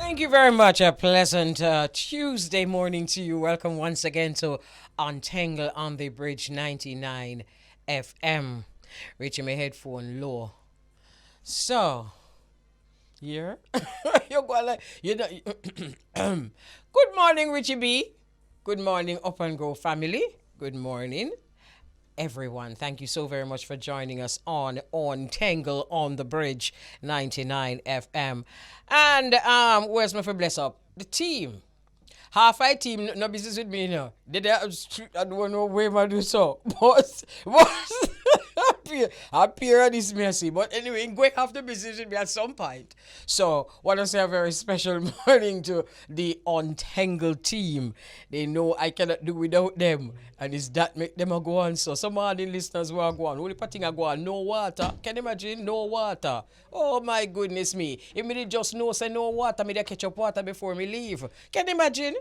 Thank you very much. A pleasant Tuesday morning to you. Welcome once again to Untengle on the Bridge 99 FM. Reaching my headphone low. So, here. You're going like, you know. Good morning, Richie B. Good morning, Up and Go family. Good morning, everyone. Thank you so very much for joining us on Tangle on the Bridge 99 FM. And where's my for bless up? The team. Half I team no business with me, you know. I don't know where I do so. But appear this messy. But anyway, going have the business with me at some point. So want to say a very special morning to the Untangle team. They know I cannot do without them. And it's that make them a go on. So some of the listeners will go on. Only thing I go on, no water. Can you imagine? No water. Oh my goodness me. If me just know say no water, me dey catch up water before me leave. Can you imagine?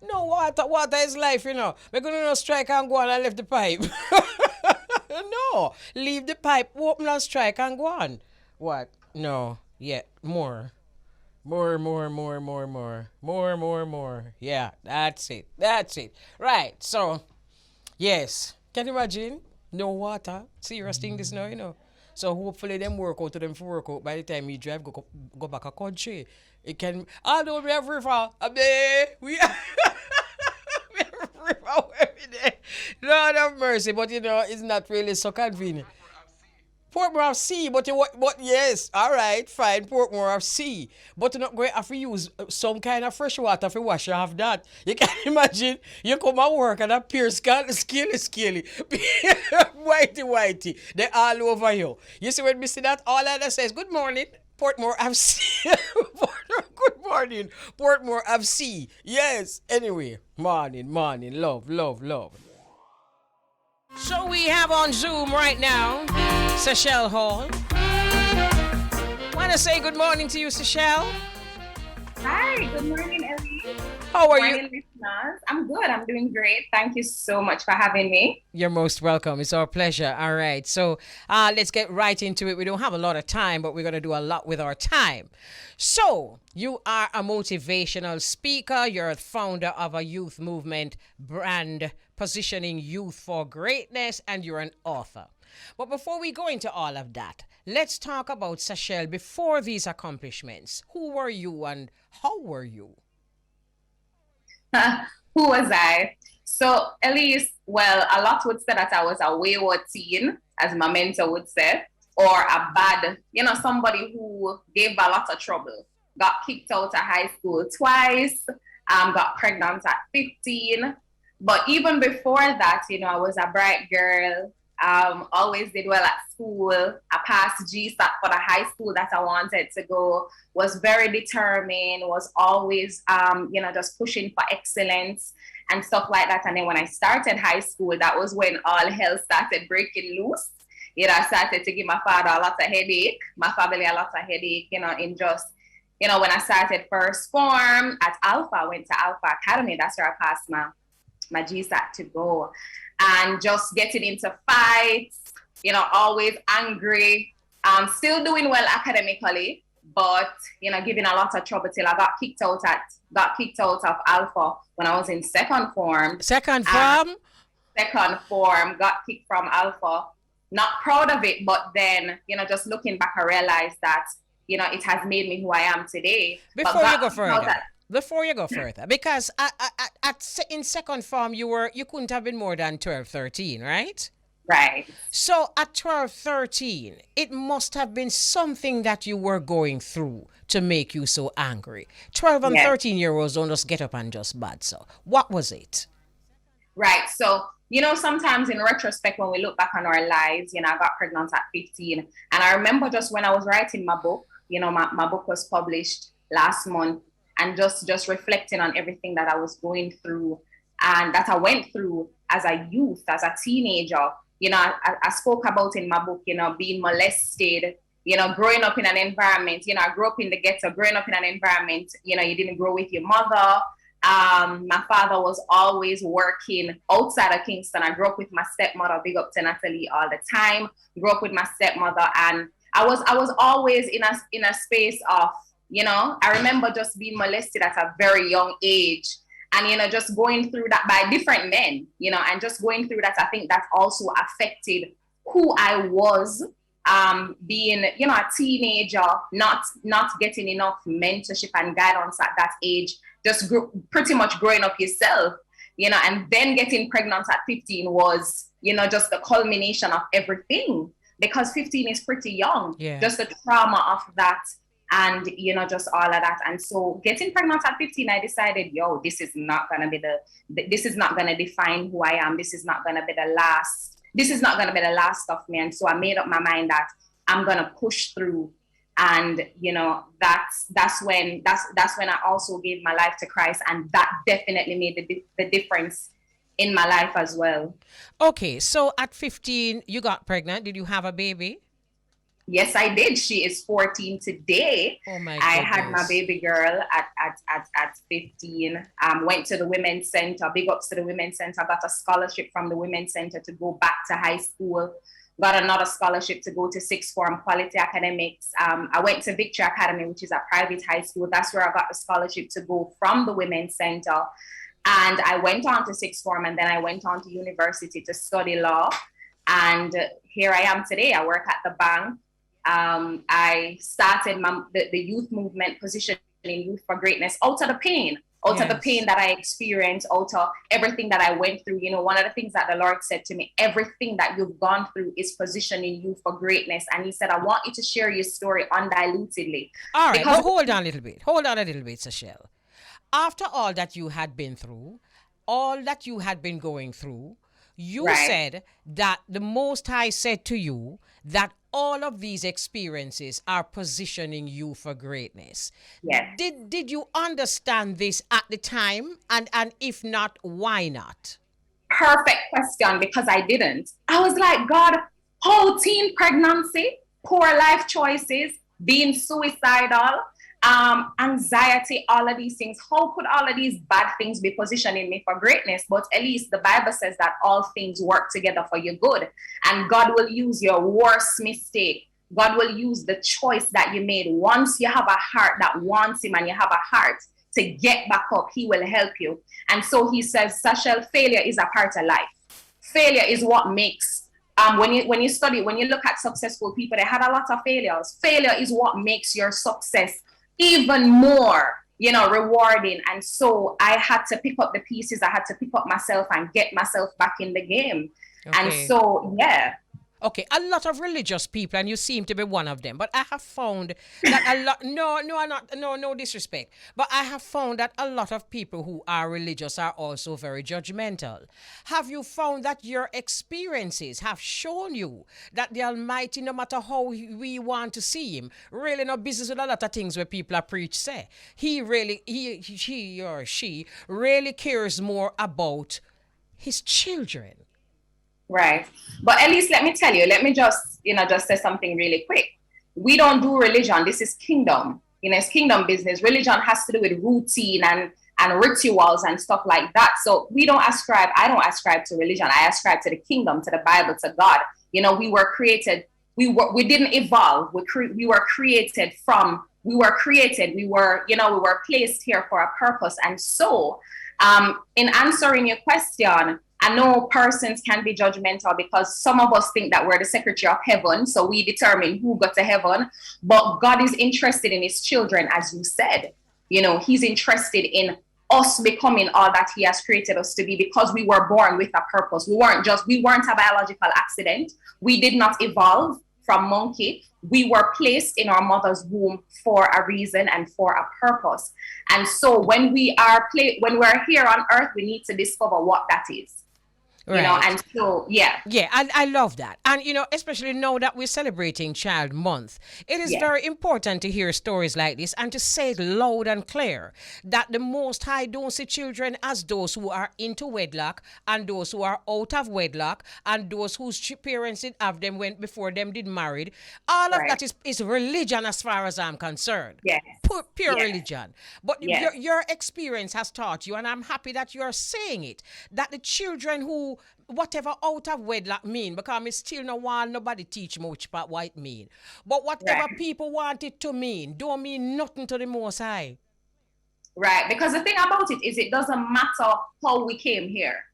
No water. Water is life, you know. We're gonna no strike and go on and left the pipe. No. Leave the pipe open and strike and go on. What? No. Yeah. More. More, more, more, more, more. More, more, more. Yeah, that's it. That's it. Right. So, yes. Can you imagine? No water. Serious thing this now, you know. So hopefully them work out to them for work out by the time you drive go back a country. It can I don't we have river. We have river every day. Lord have mercy, but you know, it's not really so convenient. Portmore of sea, but yes, all right, fine, Portmore of sea. But you're not going to have to use some kind of fresh water for wash you have that. You can imagine you come and work and that pure scaly. Whitey. They all over you. You see when we see that, all I says, good morning, Portmore of sea. Good morning, Portmore of sea. Yes, anyway, morning, love. So we have on Zoom right now, Sashell Hall. Want to say good morning to you, Sashell? Hi, good morning, Elise. How are Good you? morning, listeners. I'm good. I'm doing great. Thank you so much for having me. You're most welcome. It's our pleasure. All right. So let's get right into it. We don't have a lot of time, but we're going to do a lot with our time. So you are a motivational speaker. You're a founder of a youth movement brand positioning youth for greatness, and you're an author. But before we go into all of that, let's talk about Sashell before these accomplishments. Who were you and how were you? Who was I? So, Elise, well, a lot would say that I was a wayward teen, as my mentor would say, or a bad, somebody who gave a lot of trouble. Got kicked out of high school twice, got pregnant at 15. But even before that, I was a bright girl, always did well at school. I passed GSAT for the high school that I wanted to go, was very determined, was always, just pushing for excellence and stuff like that. And then when I started high school, that was when all hell started breaking loose. I started to give my father a lot of headache, my family a lot of headache, in just, when I started first form at Alpha, I went to Alpha Academy. That's where I passed my GSAT to go, and just getting into fights, always angry, still doing well academically, but giving a lot of trouble till I got kicked out of Alpha when I was in second form. Second form? Second form, got kicked from Alpha. Not proud of it, but then, just looking back, I realized that, it has made me who I am today. Before you go further, because in second form you couldn't have been more than 12, 13, right? Right. So at 12, 13, it must have been something that you were going through to make you so angry. 12 and 13-year-olds don't just get up and just bad. So what was it? Right. So, sometimes in retrospect, when we look back on our lives, I got pregnant at 15. And I remember just when I was writing my book, my book was published last month, and just reflecting on everything that I was going through and that I went through as a youth, as a teenager. I spoke about in my book, being molested, growing up in an environment, I grew up in the ghetto, growing up in an environment, you didn't grow with your mother. My father was always working outside of Kingston. I grew up with my stepmother, big up to Natalie all the time, grew up with my stepmother. And I was always in a space of, I remember just being molested at a very young age, and just going through that by different men, and just going through that. I think that also affected who I was, being a teenager, not getting enough mentorship and guidance at that age, just pretty much growing up yourself, and then getting pregnant at 15 was just the culmination of everything, because 15 is pretty young. Just the trauma of that, and just all of that. And so getting pregnant at 15, I decided, this is not gonna be this is not gonna define who I am. This is not gonna be the last of me. And so I made up my mind that I'm gonna push through. And that's when I also gave my life to Christ, and that definitely made the difference in my life as well. Okay, so at 15 you got pregnant. Did you have a baby? Yes, I did. She is 14 today. Oh my I goodness. had my baby girl at 15. Went to the Women's Center. Big ups to the Women's Center. Got a scholarship from the Women's Center to go back to high school. Got another scholarship to go to sixth form quality academics. I went to Victory Academy, which is a private high school. That's where I got the scholarship to go from the Women's Center. And I went on to sixth form, and then I went on to university to study law. And here I am today. I work at the bank. I started the youth movement, positioning youth for greatness, out of the pain that I experienced, out of everything that I went through. One of the things that the Lord said to me, everything that you've gone through is positioning you for greatness. And he said, I want you to share your story undilutedly. All right, but hold on a little bit, Sashell. After all that you had been through, all that you had been going through, you said that the Most High said to you that all of these experiences are positioning you for greatness. Yes. Did you understand this at the time? And if not, why not? Perfect question, because I didn't. I was like, God, whole teen pregnancy, poor life choices, being suicidal, anxiety, all of these things. How could all of these bad things be positioning me for greatness? But at least the Bible says that all things work together for your good. And God will use your worst mistake. God will use the choice that you made. Once you have a heart that wants him, and you have a heart to get back up, he will help you. And so he says, Sashell, failure is a part of life. Failure is what makes when you look at successful people, they had a lot of failures. Failure is what makes your success even more, rewarding. And so I had to pick up the pieces. I had to pick up myself and get myself back in the game. Okay. And so, yeah. Okay, a lot of religious people, and you seem to be one of them, but I have found that a lot, no disrespect, but I have found that a lot of people who are religious are also very judgmental. Have you found that your experiences have shown you that the Almighty, no matter how we want to see him, really no business with a lot of things where people are preach say? He or she really cares more about his children. Right. But Elise, let me tell you, let me just say something really quick. We don't do religion. This is kingdom. It's kingdom business. Religion has to do with routine and rituals and stuff like that. So I don't ascribe to religion. I ascribe to the kingdom, to the Bible, to God. We were created. We didn't evolve. We were created. We were placed here for a purpose. And so, in answering your question, I know persons can be judgmental because some of us think that we're the secretary of heaven, so we determine who got to heaven. But God is interested in his children, as you said. He's interested in us becoming all that he has created us to be, because we were born with a purpose. We weren't a biological accident. We did not evolve from monkey. We were placed in our mother's womb for a reason and for a purpose. And so when we're here on earth, we need to discover what that is. Right. And so, yeah. Yeah, I love that. And, especially now that we're celebrating Child Month, it is very important to hear stories like this and to say it loud and clear that the Most High don't see children as those who are into wedlock and those who are out of wedlock and those whose parents did have them before them did married. All of that is religion as far as I'm concerned. Yes. Pure religion. But your experience has taught you, and I'm happy that you're saying it, that the children who whatever out of wedlock mean, because me still no want nobody teach me which part white mean. But whatever Right. people want it to mean, don't mean nothing to the Most High. Right. Because the thing about it is it doesn't matter how we came here.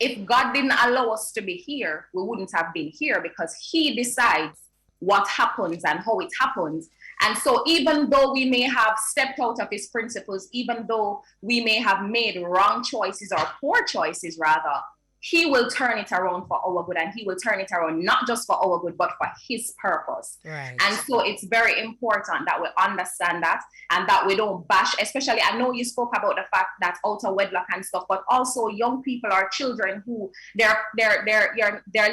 If God didn't allow us to be here, we wouldn't have been here because He decides what happens and how it happens. And so, even though we may have stepped out of His principles, even though we may have made wrong choices or poor choices, rather, He will turn it around for our good, and He will turn it around not just for our good, but for His purpose. Right. And so, it's very important that we understand that and that we don't bash, especially, I know you spoke about the fact that out of wedlock and stuff, but also young people or children who they're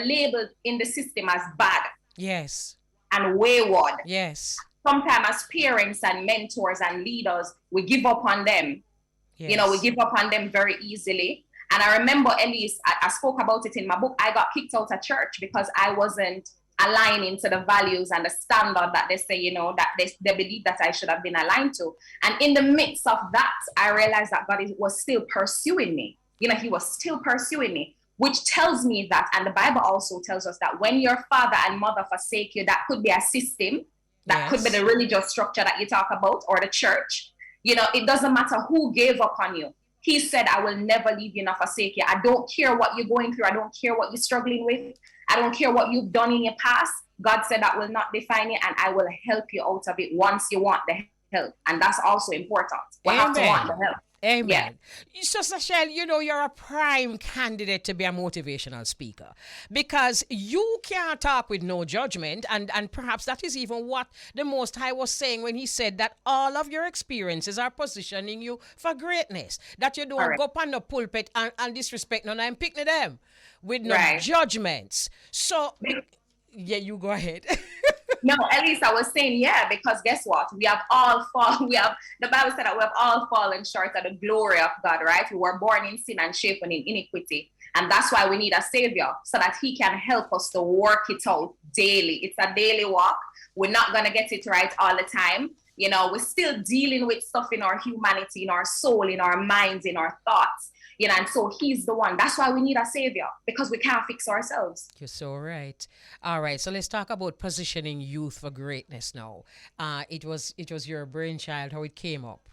labeled in the system as bad Yes. and wayward. Yes. Sometimes as parents and mentors and leaders, we give up on them. Yes. You know, we give up on them very easily. And I remember, Elise, I spoke about it in my book. I got kicked out of church because I wasn't aligning to the values and the standard that they say, you know, that they believe that I should have been aligned to. And in the midst of that, I realized that God was still pursuing me. You know, He was still pursuing me, which tells me that, and the Bible also tells us that when your father and mother forsake you, that could be a system, that could be the religious structure that you talk about, or the church. You know, it doesn't matter who gave up on you. He said, I will never leave you nor forsake you. I don't care what you're going through. I don't care what you're struggling with. I don't care what you've done in your past. God said that will not define you, and I will help you out of it once you want the help. And that's also important. We have to want the help. Amen. Yeah. So, Sashell, you know, you're a prime candidate to be a motivational speaker because you can't talk with no judgment. And perhaps that is even what the Most High was saying when He said that all of your experiences are positioning you for greatness. That you don't go up on the pulpit and disrespect none and pick them with no judgments. So, yeah, you go ahead. No, at least I was saying, yeah, because guess what? We have all fallen. The Bible said that we have all fallen short of the glory of God, right? We were born in sin and shapen in iniquity. And that's why we need a savior, so that He can help us to work it out daily. It's a daily walk. We're not going to get it right all the time. You know, we're still dealing with stuff in our humanity, in our soul, in our minds, in our thoughts. You know, and so He's the one. That's why we need a savior, because we can't fix ourselves. You're so right. All right, so let's talk about positioning youth for greatness now. It was your brainchild, how it came up.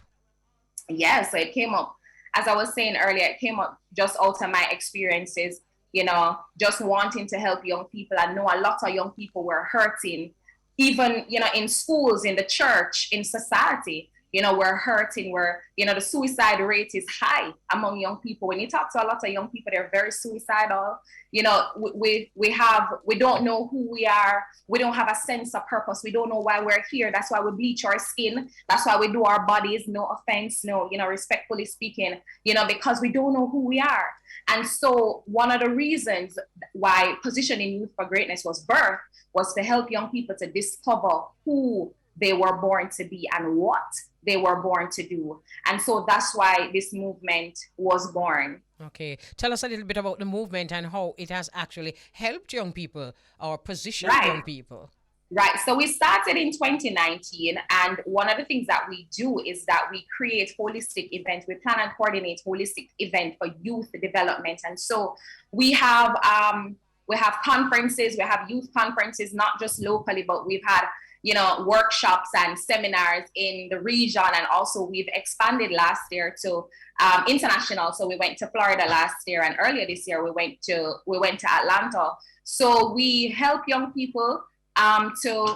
Yeah, so it came up, as I was saying earlier, it came up just out of my experiences, you know, just wanting to help young people. I know a lot of young people were hurting, even, you know, in schools, in the church, in society. You know, we're hurting, you know, the suicide rate is high among young people. When you talk to a lot of young people, they're very suicidal. You know, we don't know who we are. We don't have a sense of purpose. We don't know why we're here. That's why we bleach our skin. That's why we do our bodies. No offense, no, you know, respectfully speaking, you know, because we don't know who we are. And so one of the reasons why Positioning Youth for Greatness was birthed was to help young people to discover who they were born to be and what they were born to do. And so that's why this movement was born. Okay. Tell us a little bit about the movement and how it has actually helped young people or positioned young people. Right. So we started in 2019. And one of the things that we do is that we create holistic events. We plan and coordinate holistic events for youth development. And so we have conferences, we have youth conferences, not just locally, but we've had, you know, workshops and seminars in the region. And also we've expanded last year to international. So we went to Florida last year, and earlier this year we went to Atlanta. So we help young people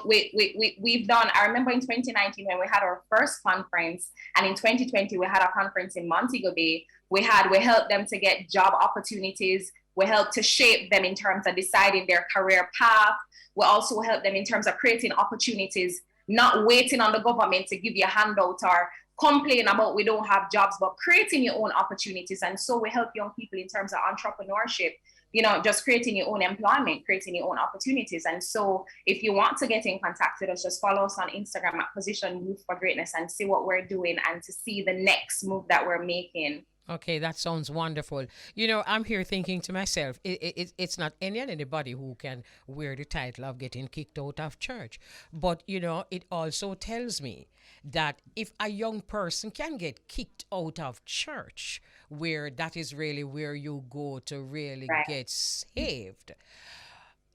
we've done, I remember in 2019 when we had our first conference, and in 2020 we had a conference in Montego Bay. We helped them to get job opportunities. We helped to shape them in terms of deciding their career path. We also help them in terms of creating opportunities, not waiting on the government to give you a handout or complain about we don't have jobs, but creating your own opportunities. And so we help young people in terms of entrepreneurship, you know, just creating your own employment, creating your own opportunities. And so if you want to get in contact with us, just follow us on Instagram at Position Youth for Greatness and see what we're doing and to see the next move that we're making. Okay, that sounds wonderful. You know, I'm here thinking to myself, it's not anybody who can wear the title of getting kicked out of church. But, you know, it also tells me that if a young person can get kicked out of church, where that is really where you go to really Right. get saved,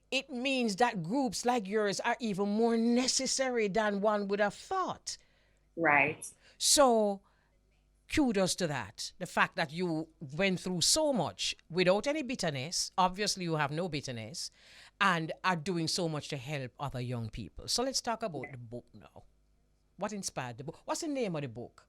it means that groups like yours are even more necessary than one would have thought. Right. So, kudos to that. The fact that you went through so much without any bitterness. Obviously, you have no bitterness and are doing so much to help other young people. So, let's talk about the book now. What inspired the book? What's the name of the book?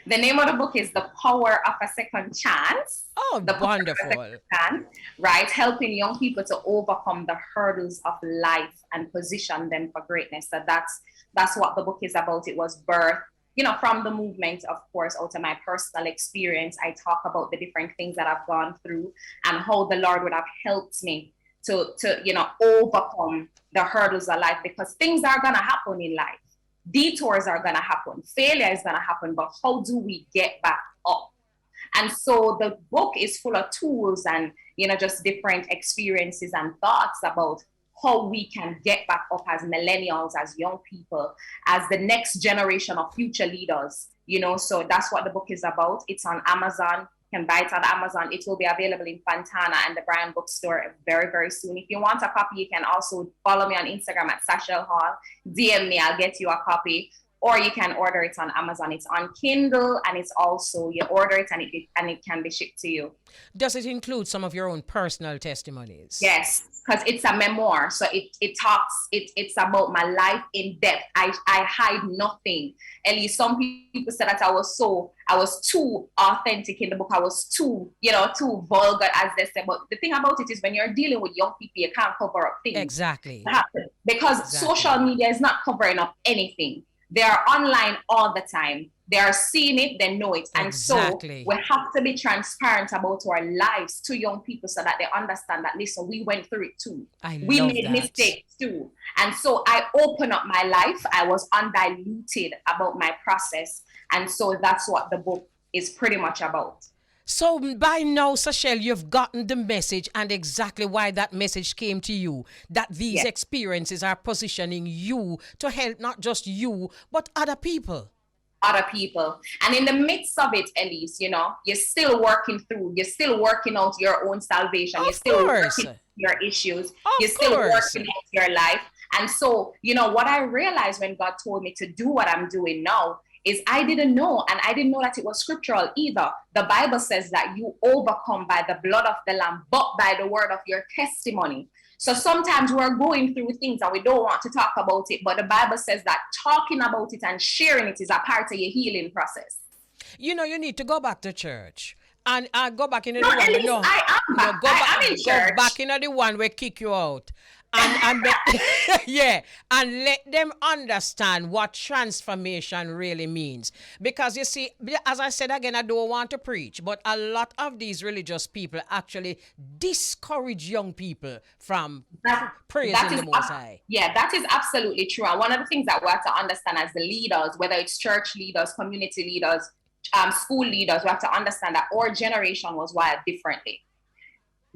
The name of the book is The Power of a Second Chance. Oh, The Power of a wonderful. Second Chance, right? Helping young people to overcome the hurdles of life and position them for greatness. So that's what the book is about. It was birthed, you know, from the movement, of course, out of my personal experience. I talk about the different things that I've gone through and how the Lord would have helped me to you know, overcome the hurdles of life, because things are gonna happen in life. Detours are going to happen. Failure is going to happen. But how do we get back up? And so the book is full of tools and, you know, just different experiences and thoughts about how we can get back up as millennials, as young people, as the next generation of future leaders. You know, so that's what the book is about. It's on Amazon. You can buy it on Amazon. It will be available in Fontana and the Brand Bookstore very, very soon. If you want a copy, you can also follow me on Instagram at Sashell Hall. DM me, I'll get you a copy. Or you can order it on Amazon. It's on Kindle, and it's also, you order it and it can be shipped to you. Does it include some of your own personal testimonies? Yes, because it's a memoir. So it talks, it's about my life in depth. I hide nothing. Elise, some people said that I was too authentic in the book. I was too, you know, too vulgar, as they say. But the thing about it is, when you're dealing with young people, you can't cover up things. Exactly. Because social media is not covering up anything. They are online all the time. They are seeing it, they know it. And Exactly. so we have to be transparent about our lives to young people so that they understand that, listen, we went through it too. We made mistakes too. And so I open up my life. I was undiluted about my process. And so that's what the book is pretty much about. So by now, Sashell, you've gotten the message and exactly why that message came to you, that these Yes. experiences are positioning you to help not just you, but other people. Other people. And in the midst of it, Elise, you know, you're still working out your own salvation. You're still working your issues. You're still working out your life. And so, you know, what I realized when God told me to do what I'm doing now is I didn't know, and I didn't know that it was scriptural either. The Bible says that you overcome by the blood of the Lamb, but by the word of your testimony. So sometimes we're going through things and we don't want to talk about it, but the Bible says that talking about it and sharing it is a part of your healing process. You know, you need to go back to church. And go back in the No, one. Elise, No, I am back. I'm in church. Go back in the one where kick you out. And yeah, and let them understand what transformation really means. Because you see, as I said again, I don't want to preach, but a lot of these religious people actually discourage young people from praising the Most High. Yeah, that is absolutely true. And one of the things that we have to understand as the leaders, whether it's church leaders, community leaders, school leaders, we have to understand that our generation was wired differently.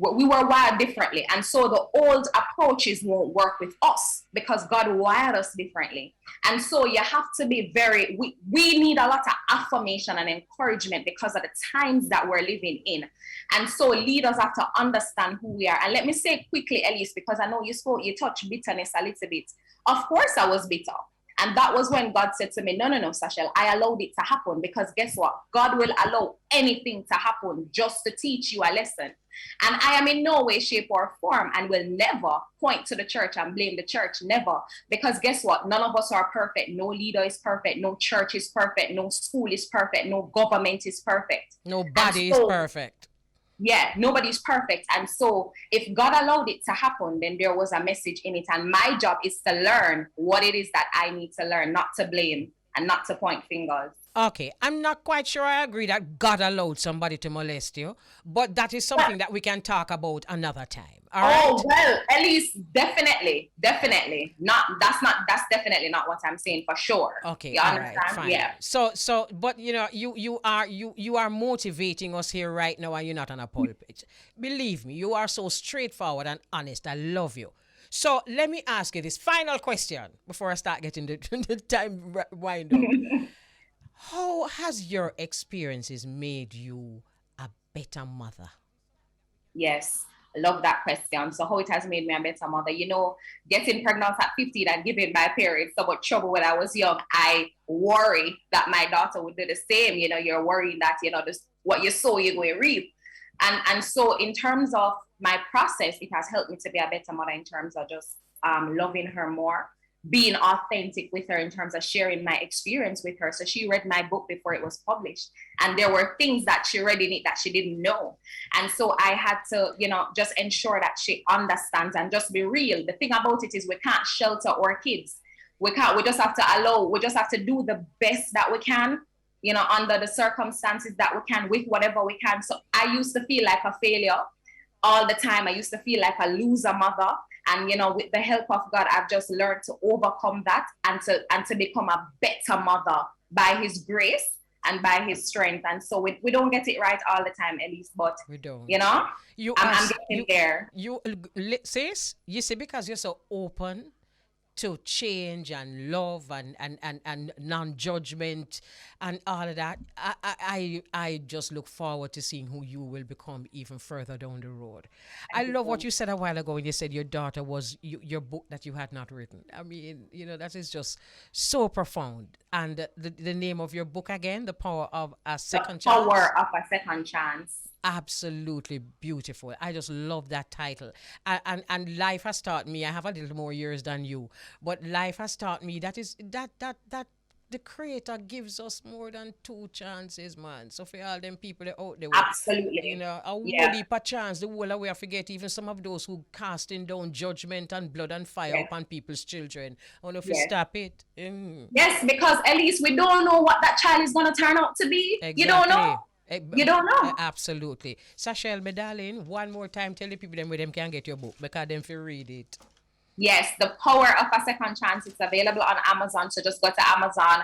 We were wired differently. And so the old approaches won't work with us because God wired us differently. And so you have to be we need a lot of affirmation and encouragement because of the times that we're living in. And so leaders have to understand who we are. And let me say quickly, Elise, because I know you touched bitterness a little bit. Of course I was bitter. And that was when God said to me, no, Sashell, I allowed it to happen because guess what? God will allow anything to happen just to teach you a lesson. And I am in no way, shape, or form and will never point to the church and blame the church, never. Because guess what? None of us are perfect. No leader is perfect. No church is perfect. No school is perfect. No government is perfect. Nobody is perfect. Yeah, nobody's perfect. And so if God allowed it to happen, then there was a message in it. And my job is to learn what it is that I need to learn, not to blame and not to point fingers. Okay, I'm not quite sure I agree that God allowed somebody to molest you, but that is something that we can talk about another time. All right? Oh well, at least definitely. That's definitely not what I'm saying for sure. Okay, You all right, understand? fine. Yeah. So, but you are motivating us here right now, and you're not on a pulpit. Believe me, you are so straightforward and honest. I love you. So let me ask you this final question before I start getting the time wind up. How has your experiences made you a better mother? Yes. I love that question. So how it has made me a better mother. Getting pregnant at 15 and giving my parents so much trouble when I was young. I worried that my daughter would do the same. You're worrying that, this what you sow, you're going to reap. And so in terms of my process, it has helped me to be a better mother in terms of just loving her more, being authentic with her in terms of sharing my experience with her. So she read my book before it was published, and there were things that she read in it that she didn't know. And so I had to, just ensure that she understands and just be real. The thing about it is we can't shelter our kids. We just have to do the best that we can, under the circumstances that we can with whatever we can. So I used to feel like a failure all the time. I used to feel like a loser mother. And, with the help of God, I've just learned to overcome that and to become a better mother by his grace and by his strength. And so we don't get it right all the time, Elise, but We don't. I'm getting there. Sis, you see, because you're so open to change and love and non-judgment and all of that, I just look forward to seeing who you will become even further down the road. I love what you said a while ago when you said your daughter was your book that you had not written. I mean, that is just so profound. And the name of your book again, The Power of a Second Chance. Power of a Second Chance. Absolutely beautiful. I just love that title. And life has taught me, I have a little more years than you, but life has taught me that the creator gives us more than two chances, man. So for all them people that out there, absolutely, a whole heap of chance, the whole way I forget even some of those who casting down judgment and blood and fire upon people's children. I don't know if you stop it. Yes, because at least we don't know what that child is gonna turn out to be. Exactly. You don't know. You don't know. Absolutely. Sashell, my darling, one more time, tell the people them where them can get your book because them feel read it. Yes, The Power of a Second Chance. It's available on Amazon. So just go to Amazon,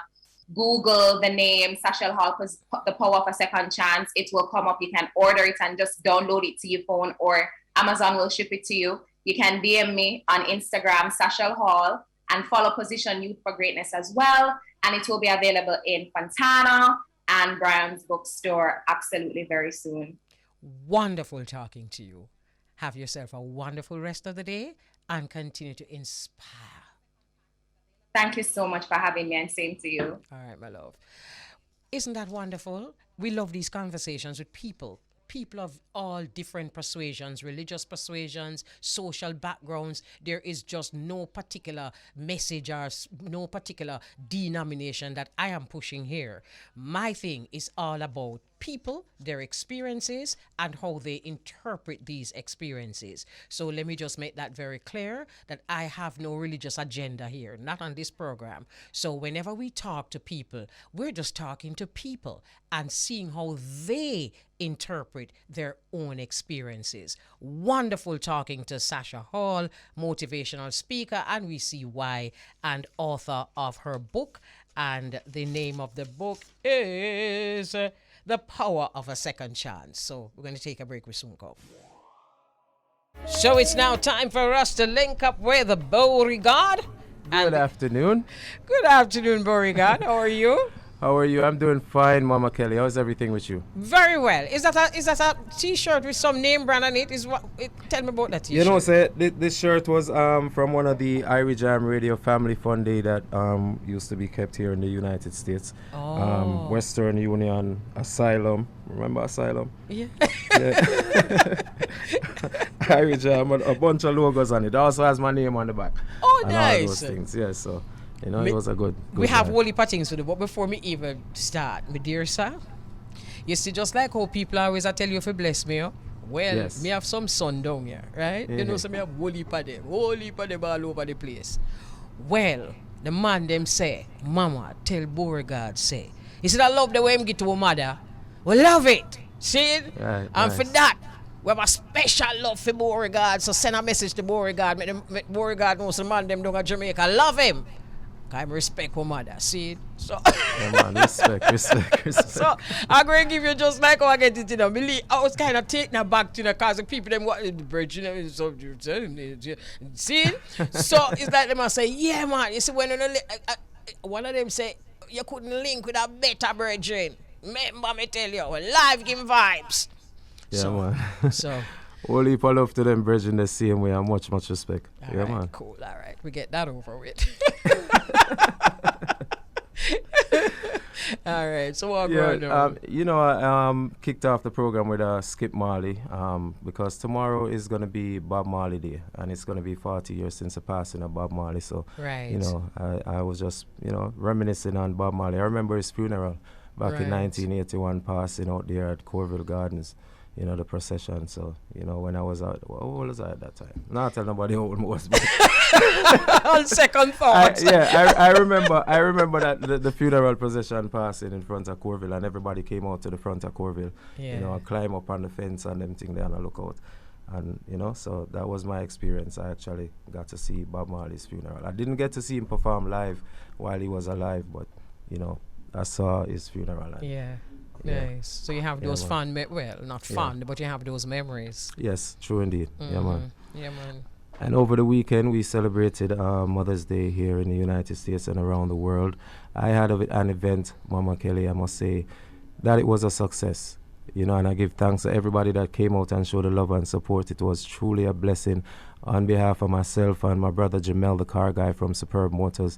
Google the name Sashell Hall, The Power of a Second Chance. It will come up. You can order it and just download it to your phone, or Amazon will ship it to you. You can DM me on Instagram, Sashell Hall, and follow Position Youth for Greatness as well. And it will be available in Fontana and Brown's bookstore absolutely very soon. Wonderful talking to you. Have yourself a wonderful rest of the day and continue to inspire. Thank you so much for having me, and same to you. All right, my love. Isn't that wonderful? We love these conversations with people of all different persuasions, religious persuasions, social backgrounds. There is just no particular message or no particular denomination that I am pushing here. My thing is all about people, their experiences, and how they interpret these experiences. So let me just make that very clear that I have no religious agenda here, not on this program. So whenever we talk to people, we're just talking to people and seeing how they interpret their own experiences. Wonderful talking to Sashell Hall, motivational speaker, and we see why, and author of her book. And the name of the book is The Power of a Second Chance. So we're going to take a break. We soon come. So it's now time for us to link up with the Beauregard. Good afternoon. Good afternoon, Beauregard. How are you? How are you? I'm doing fine, Mama Kelly. How's everything with you? Very well. Is that a T-shirt with some name brand on it? Tell me about that T-shirt. You know, say this shirt was from one of the Irie Jam Radio Family Fun Day that used to be kept here in the United States. Western Union Asylum. Remember Asylum? Yeah. Irie Jam, a bunch of logos on it. It also has my name on the back. Oh, and nice. all those things. Yeah, so it was a good we have vibe. whole heap of things to do, but before me even start, my dear sir, you see, just like how people always tell you if you bless me, well, yes. me have some son down here, right? You know, so me have whole heap of them all over the place. Well, the man them say, Mama, tell Beauregard say, He said, I love the way him get to a mother. We love it. See it? Right, And nice. for that, we have a special love for Beauregard. So send a message to Beauregard. Make Beauregard know some man them down at Jamaica. Love him. I respect our mother. See it? So Yeah, man, respect. so I'm going to give you just like how I get it, you know. I was kind of taken aback, you know, because the people them what the bridge, you know, so see. So it's like them I say, yeah, man. You see when one of them say you couldn't link with a better brethren. Remember me tell you, live give vibes. Yeah, So, man. So Whole heap of love to them brethren the same way and much respect. all Yeah, right, man. cool. All right, we get that over with. All right, so what going on? You know, I kicked off the program with Skip Marley because tomorrow is going to be Bob Marley Day, and it's going to be 40 years since the passing of Bob Marley. So, Right. you know, I was just, you know, reminiscing on Bob Marley. I remember his funeral back in Right. 1981, passing out there at Corville Gardens. You know, the procession. So, you know, when I was out, how old was I at that time? Not tell nobody how old I was, but On second thoughts. I remember that the funeral procession passing in front of Corville, and everybody came out to the front of Corville, you know, and climb up on the fence and them thing there and look out. And, you know, so that was my experience. I actually got to see Bob Marley's funeral. I didn't get to see him perform live while he was alive, but, you know, I saw his funeral. And Yeah. Yeah. Nice. So you have Yeah, those man. not Yeah. fun, but you have those memories. yes, true indeed. Yeah, man. Yeah, man. And over the weekend, we celebrated Mother's Day here in the United States and around the world. I had an event, Mama Kelly, I must say, that it was a success. You know, and I give thanks to everybody that came out and showed the love and support. It was truly a blessing. On behalf of myself and my brother Jamel, the car guy from Superb Motors,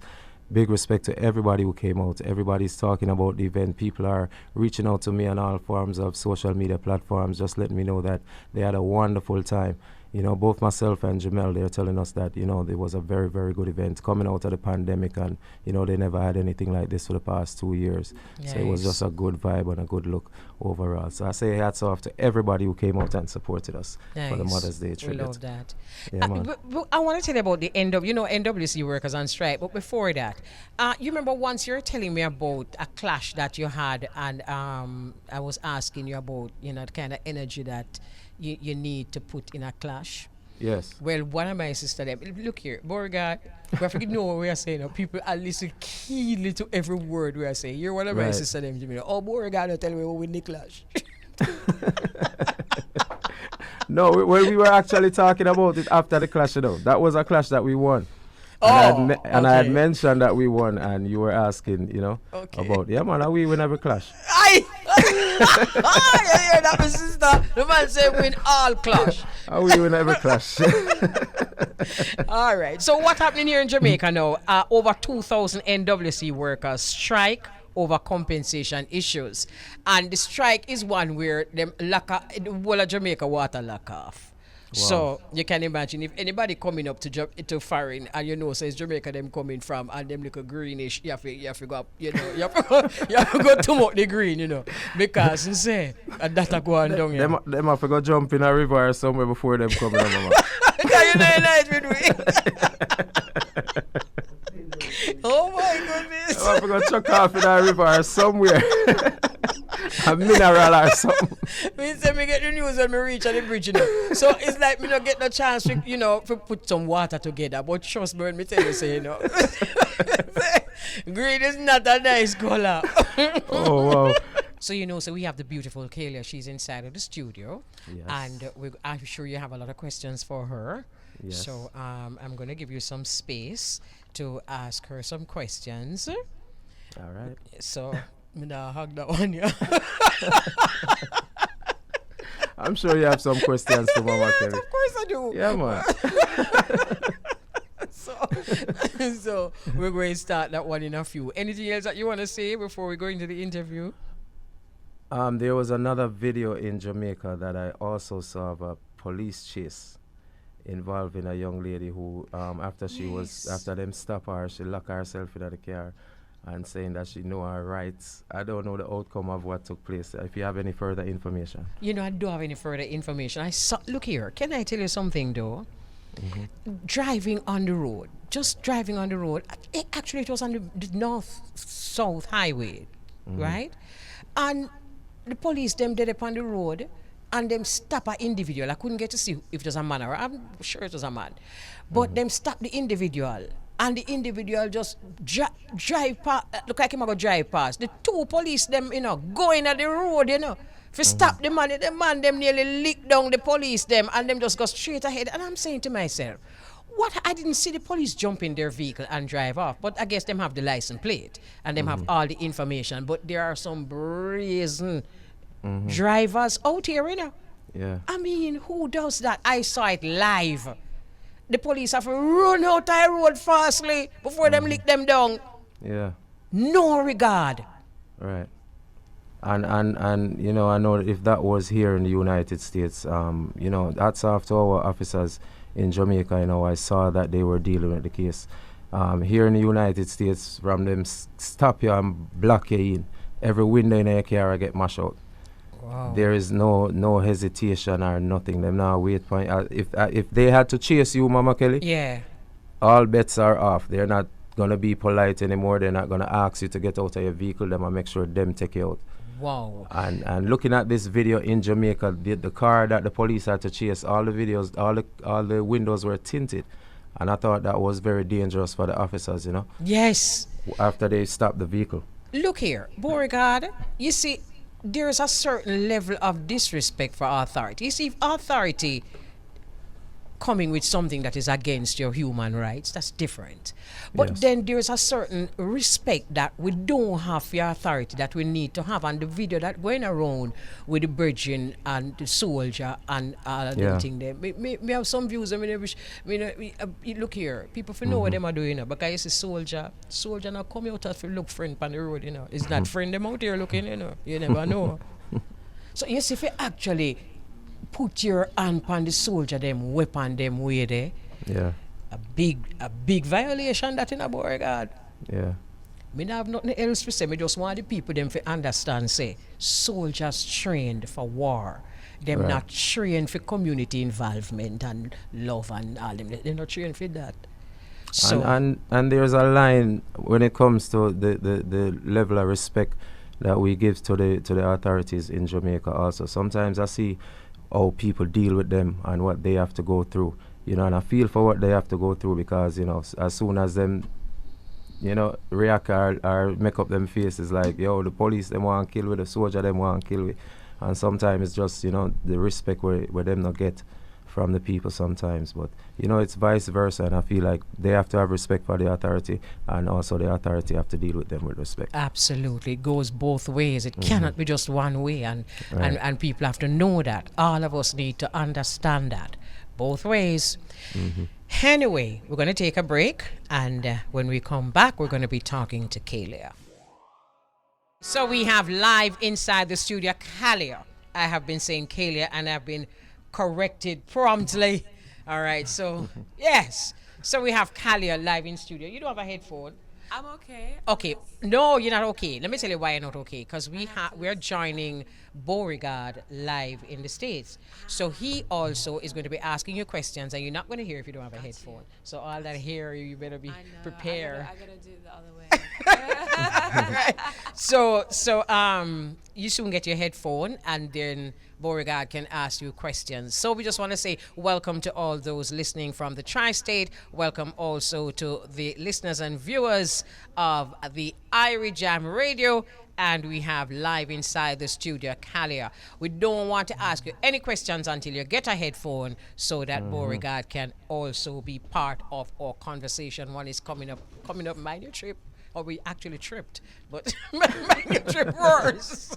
big respect to everybody who came out. Everybody's talking about the event. People are reaching out to me on all forms of social media platforms, just letting me know that they had a wonderful time. You know, both myself and Jamel, they're telling us that, you know, there was a very, very good event coming out of the pandemic, and, you know, they never had anything like this for the past 2 years. So it was Nice. just a good vibe and a good look overall. So I say hats off to everybody who came out and supported us for the Nice. Mother's Day We tribute. love that. Yeah, man. But I want to tell you about the NWC workers on strike. But before that, you remember once you were telling me about a clash that you had, and I was asking you about, you know, the kind of energy that you need to put in a clash. Yes. Well, one of my sister them, look here, Beauregard, we have to know what we are saying. Now. People are listening keenly to every word we are saying. You're one of my Right. sister them, Jamaica. Oh, Beauregard, don't tell me what we need clash. No, we were actually talking about it after the clash, you know. That was a clash that we won. And I had okay. mentioned that we won, and you were asking, you know, Okay. about, yeah, man, we win every clash. Aye! Yeah, that was sister. The man said win all clash. We win every clash. All right. So what's happening here in Jamaica now? Over 2,000 NWC workers strike over compensation issues. And the strike is one where them the whole of Jamaica water lock off. So you can imagine if anybody coming up to foreign and you know says Jamaica them coming from and them little greenish, you have to go up, you know, you have to go to the green, you know, because you say and that go on down here. Them have to go jump in a river or somewhere before them coming on, mama. Can you know nice with me? Oh my goodness. Them have to go chuck off in a river or somewhere. A mineral or something. Me say me get the news when me reach at the bridge, you know. So it's like me not get the chance to, you know, to put some water together. But trust me when me tell you, say, you know, green is not a nice color. Oh, wow. So, you know, so we have the beautiful Killa. She's inside of the studio. Yes. And I'm sure you have a lot of questions for her. Yes. So I'm going to give you some space to ask her some questions. All right. So, me now hug that one, yeah. I'm sure you have some questions to Mama Yes, Kelly. of course I do. Yeah, man. So we're going to start that one in a few. Anything else that you want to say before we go into the interview? There was another video in Jamaica that I also saw of a police chase involving a young lady who, after them stop her, she locked herself in the car and saying that she know her rights. I don't know the outcome of what took place. If you have any further information. You know, I don't have any further information. Look here, can I tell you something though? Driving on the road, just driving on the road. Actually, it was on the north-south highway. right? And the police, them dead up on the road, and them stop an individual. I couldn't get to see if it was a man or I'm sure it was a man. But them stop the individual, and the individual just drive past, look like him go drive past. The two police, them, going at the road, if you stop the man, them nearly lick down the police, them, and them just go straight ahead. And I'm saying to myself, what? I didn't see the police jump in their vehicle and drive off, but I guess them have the license plate and them have all the information. But there are some brazen drivers out here, Yeah. I mean, who does that? I saw it live. The police have to run out the road fastly before them lick them down. Yeah. No regard. Right. And I know if that was here in the United States, that's after our officers in Jamaica, I saw that they were dealing with the case. Here in the United States, from them stop you and block you in, every window in your car I get mashed out. Wow. There is no hesitation or nothing. Them now wait for if they had to chase you, Mama Kelly. Yeah. All bets are off. They're not gonna be polite anymore. They're not gonna ask you to get out of your vehicle. Them and make sure them take you out. Wow. And looking at this video in Jamaica, the car that the police had to chase, all the videos, all the windows were tinted, and I thought that was very dangerous for the officers. Yes. After they stopped the vehicle. Look here, Beauregard, you see, there's a certain level of disrespect for authority. You see, if authority coming with something that is against your human rights, that's different. But Yes. then there's a certain respect that we don't have for your authority that we need to have. And the video that going around with the bridging and the soldier and the thing there, me have some views. I mean, look here, people know what them are doing, because you see soldier now come out to look friend on the road, It's not friend them out here looking, You never know. So you see, if you actually put your hand on the soldier, them weapon, them way there. Yeah. A big violation that in a Beauregard. Yeah. Me not have nothing else to say. Me just want the people them to understand, say, soldiers trained for war. Them Right. not trained for community involvement and love and all them. They're not trained for that. So And there's a line when it comes to the level of respect that we give to the authorities in Jamaica also. Sometimes I see how people deal with them and what they have to go through, and I feel for what they have to go through, because as soon as them react or make up them faces like, the police them want to kill with, the soldier them want to kill with, and sometimes it's just the respect where them not get from the people sometimes. But it's vice versa, and I feel like they have to have respect for the authority, and also the authority have to deal with them with respect. absolutely, it goes both ways. It cannot be just one way, and Right. and people have to know that. All of us need to understand that, both ways. Anyway, we're going to take a break, and when we come back, we're going to be talking to Killa. So we have live inside the studio Khalia. I have been saying Killa, and I've been corrected promptly. All right, so yes. So we have Khalia live in studio. You don't have a headphone. I'm okay. Okay, no, you're not okay. Let me tell you why you're not okay. Because we're joining Beauregard live in the States. So he also is going to be asking you questions, and you're not going to hear if you don't have a headphone. So all that here, you better be I know. prepared. I gotta do it the other way. Right. So you soon get your headphone, and then Beauregard can ask you questions. So we just want to say welcome to all those listening from the tri-state. Welcome also to the listeners and viewers of the Irie Jam Radio. And we have live inside the studio Khalia. We don't want to ask you any questions until you get a headphone, so that Beauregard can also be part of our conversation. One is coming up, mind your trip. Or we actually tripped, but mind your trip worse.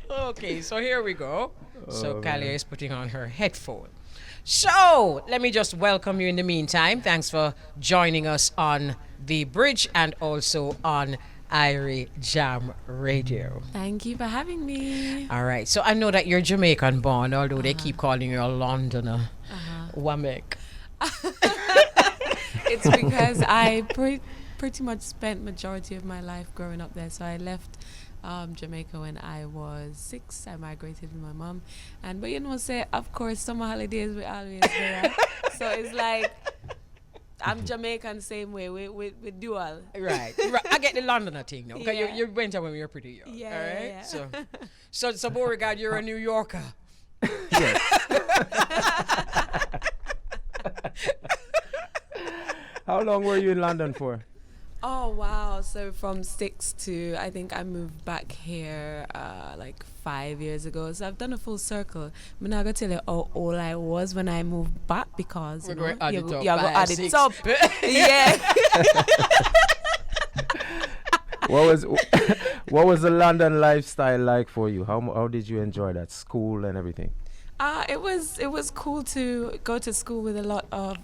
Okay, so here we go. So Khalia is putting on her headphone. So let me just welcome you in the meantime. Thanks for joining us on the bridge and also on Irie Jam Radio. Thank you for having me. All right, so I know that you're Jamaican born, although they keep calling you a Londoner. Wamek. It's because I pretty much spent majority of my life growing up there. So I left Jamaica when I was 6. I migrated with my mom, but say, of course, summer holidays we always there. So it's like I'm Jamaican same way. We dual. Right. I get the Londoner thing now. Okay, Yeah. you went when you were pretty young. Yeah, All right. yeah. So Beauregard, you're a New Yorker. Yes. How long were you in London for? Oh wow! So from 6 to I think I moved back here like 5 years ago. So I've done a full circle. I'm not gonna tell you how old I was when I moved back because We're you going know, to add you it go up. you go add 5, it 6. up. Yeah. What was the London lifestyle like for you? How did you enjoy that, school and everything? It was cool to go to school with a lot of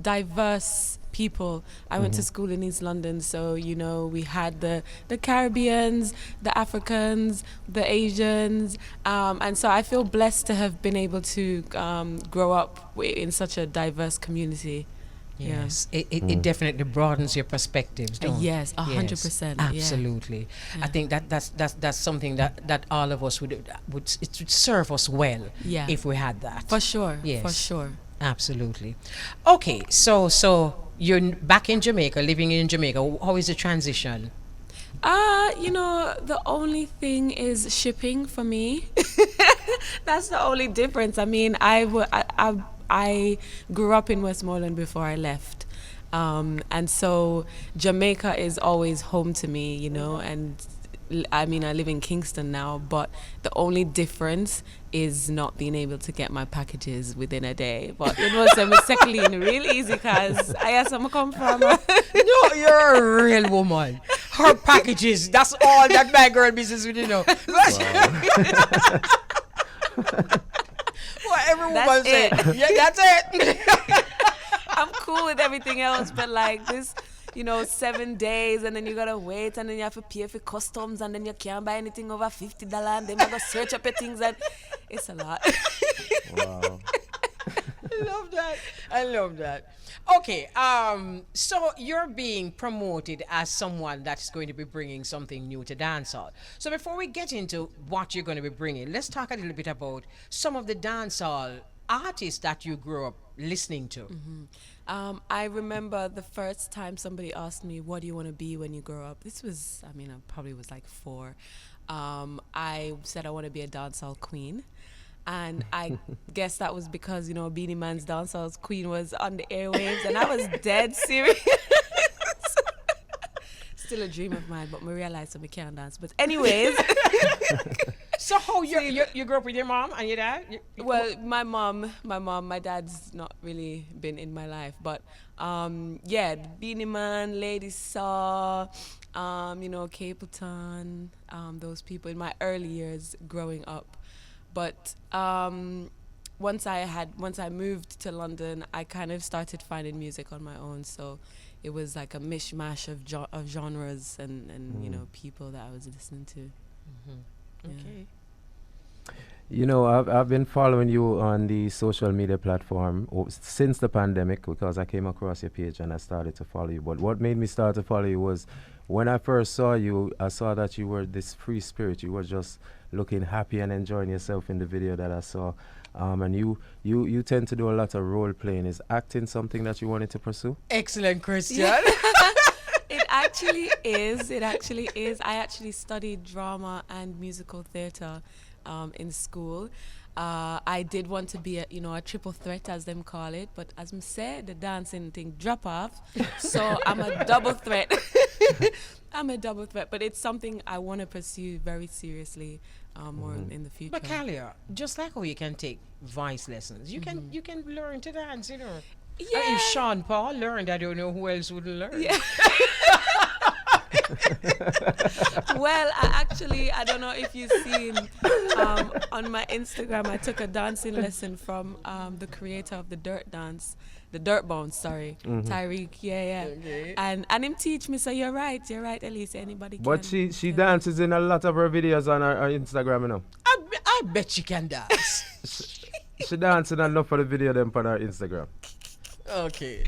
diverse people. I went to school in East London, so you know we had the Caribbeans, the Africans, the Asians, and so I feel blessed to have been able to grow up in such a diverse community. Yes, it definitely broadens your perspectives, don't it? Yes, 100%. Yeah. Absolutely. Yeah. I think that's something that all of us would serve us well Yeah. if we had that. For sure. Yes. For sure. Absolutely. Okay, so you're back in Jamaica, living in Jamaica. How is the transition? You know, the only thing is shipping for me. That's the only difference. I mean, I grew up in Westmoreland before I left. And so Jamaica is always home to me, you know, and I mean, I live in Kingston now, but the only difference is not being able to get my packages within a day. But it was secondly real easy because I have some come from. No, you're a real woman. Her packages, that's all that my girl business with, you know. What every woman say. Yeah, that's it. I'm cool with everything else, but like this, you know, 7 days and then you gotta wait and then you have to pay for customs and then you can't buy anything over $50 and then you gotta search up your things and it's a lot. Wow. I love that. Okay, so you're being promoted as someone that's going to be bringing something new to dancehall. So before we get into what you're going to be bringing, let's talk a little bit about some of the dancehall artists that you grew up listening to. I remember the first time somebody asked me, what do you want to be when you grow up? This was, I mean, I probably was like 4. I said I want to be a dancehall queen. And I guess that was because, you know, Beanie Man's dancehall queen was on the airwaves and I was dead serious. Still a dream of mine, but I realized I can't dance. But anyways. So how you grew up with your mom and your dad? Well, my dad's not really been in my life, but yeah, Beanie Man, Lady Saw, you know, Capleton, those people in my early years growing up. But once I moved to London, I kind of started finding music on my own. So it was like a mishmash of genres and you know, people that I was listening to. Yeah. Okay. You know, I've been following you on the social media platform since the pandemic because I came across your page and I started to follow you. But what made me start to follow you was when I first saw you, I saw that you were this free spirit. You were just looking happy and enjoying yourself in the video that I saw. And you tend to do a lot of role playing. Is acting something that you wanted to pursue? Excellent, Christian. It actually is. I actually studied drama and musical theatre in school. I did want to be a triple threat, as them call it, but as I said, the dancing thing drop off. So I'm a double threat. But it's something I want to pursue very seriously more in the future. But Khalia, just like how you can take voice lessons, you can learn to dance, you know. Yeah. If Sean Paul learned, I don't know who else would learn. Yeah. Well, I don't know if you've seen on my Instagram, I took a dancing lesson from the creator of the Dirt Bones, Tyreek, yeah. Okay. And him teach me, so you're right, Elise, anybody can. But she dances in a lot of her videos on her Instagram, you know. I bet she can dance. She dancing enough for the video them on her Instagram. Okay.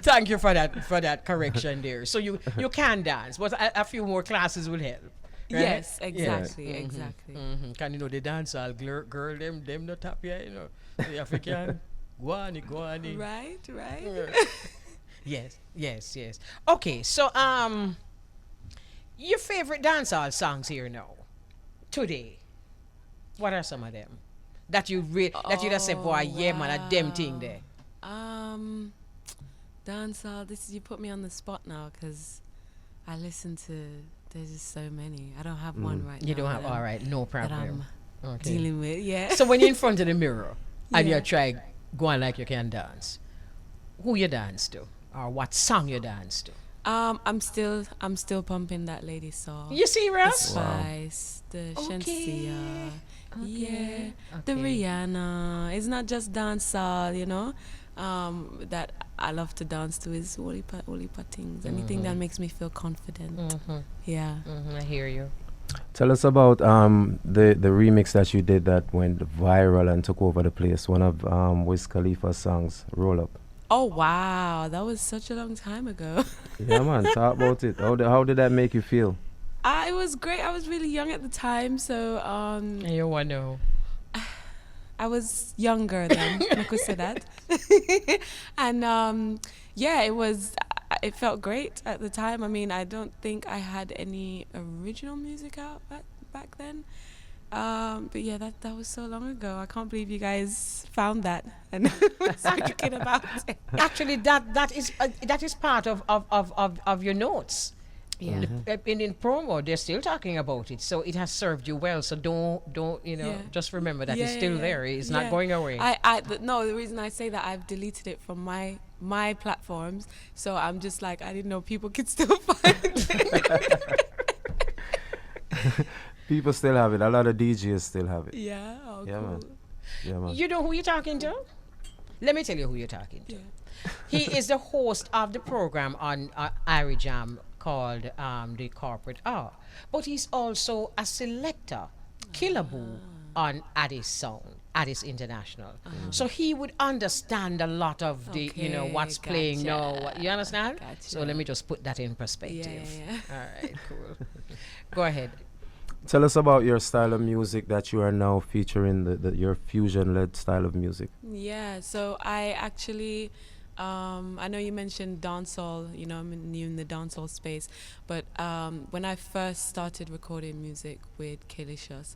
Thank you for that correction there. So you can dance, but a few more classes will help. Right? Yes, exactly, exactly. Can you know the dancehall girl them not tap here, you know. The African. Guani, guani. Right. Yes. Okay, so your favorite dancehall songs here now today. What are some of them that you that you just say, boy, yeah, man, a damn thing there. Dancehall. You put me on the spot now because I listen to. There's just so many. I don't have one right now. You don't have. All right, no That problem. I'm dealing with. Yeah. So when you're in front of the mirror and Yeah. you try going like you can dance, who you dance to, or what song you dance to? I'm still pumping that lady song. You see, The Ralph? Spice, the Shensia, yeah, the Okay. Rihanna. It's not just dancehall, you know. That I love to dance to is Wally things. Anything that makes me feel confident. Yeah. I hear you. Tell us about the remix that you did that went viral and took over the place. One of Wiz Khalifa's songs, "Roll Up." Oh wow, that was such a long time ago. Yeah, man. Talk about it. How did that make you feel? It was great. I was really young at the time, so You want to know? I was younger then. I could say that. And yeah, it felt great at the time. I mean, I don't think I had any original music out back then. But yeah, that was so long ago. I can't believe you guys found that and speaking about it. Actually, that is part of your notes. Yeah. In promo, they're still talking about it, so it has served you well. So don't Yeah. just remember that it's Yeah, still yeah, there. It's yeah. not going away. No, the reason I say that, I've deleted it from my platforms, so I'm just like, I didn't know people could still find it. People still have it. A lot of DJs still have it. Yeah. Oh, Yeah, cool. man. Yeah, man. You know who you're talking to? Let me tell you who you're talking to. Yeah. He is the host of the program on Irie Jam called The Corporate R. But he's also a selector, Killa on Addis Sound, Addis International. So he would understand a lot of the, Okay, what's playing now. gotcha. You understand? Gotcha. So let me just put that in perspective. Yeah. All right, cool. Go ahead. Tell us about your style of music that you are now featuring, your fusion-led style of music. Yeah, so I actually, I know you mentioned dancehall, I'm new in the dancehall space, but when I first started recording music with Kelicious,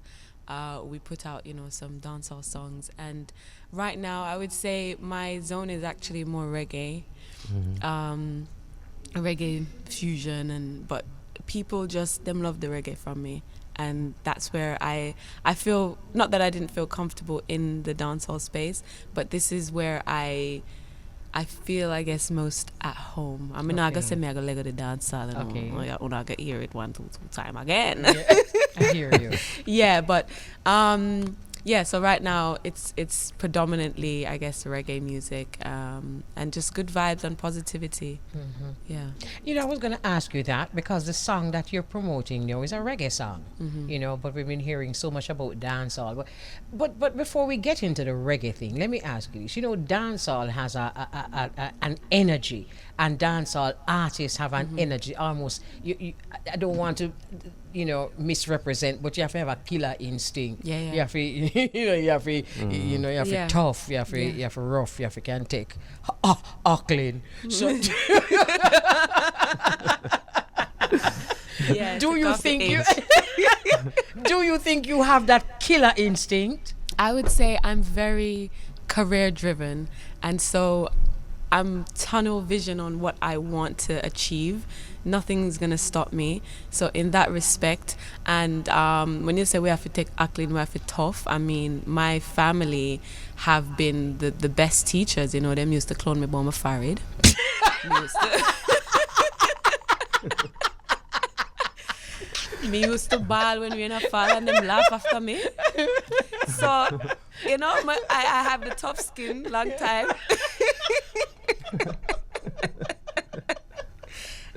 we put out, some dancehall songs, and right now I would say my zone is actually more reggae, reggae fusion, but people them love the reggae from me. And that's where I feel, not that I didn't feel comfortable in the dancehall space, but this is where I feel, I guess, most at home. I mean, I gotta say me I go leg the dancehall and Okay. I gotta hear it two time again. Yeah, I hear you. Yeah, but yeah, so right now it's predominantly, I guess, reggae music, and just good vibes and positivity. Yeah. I was going to ask you that because the song that you're promoting now is a reggae song, but we've been hearing so much about dancehall. But before we get into the reggae thing, let me ask you this. Dancehall has an energy, and dancehall artists have an energy almost. I don't want to, misrepresent, but you have to have a killer instinct. Yeah. You have to, you have to, you have to Yeah. tough. You have to, you have to rough. You have to can take, clean. So. Yeah. Do took you off the think you edge. do you think you have that killer instinct? I would say I'm very career driven, and so I'm tunnel vision on what I want to achieve. Nothing's gonna stop me. So in that respect, and when you say we have to take clean, we have to tough, I mean, my family have been the best teachers. Them used to clone me by my forehead. Me used to bawl when we in a fall and them laugh after me. So, I have the tough skin, long time.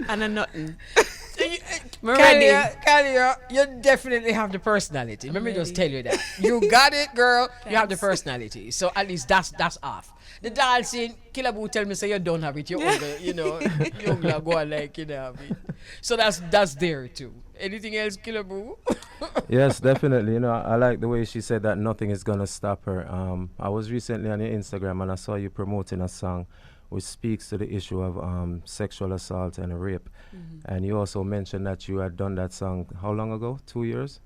And a nothing. Khalia, you definitely have the personality. Let me just tell you that. You got it, girl. You have the personality. So at least that's off. The dancing, Killa Boo tell me say you don't have it. You're older, you're gonna go on like have it. So that's there too. Anything else, Killa Boo? Yes, definitely. You know, I like the way she said that nothing is gonna stop her. I was recently on your Instagram and I saw you promoting a song which speaks to the issue of sexual assault and rape. And you also mentioned that you had done that song how long ago? 2 years?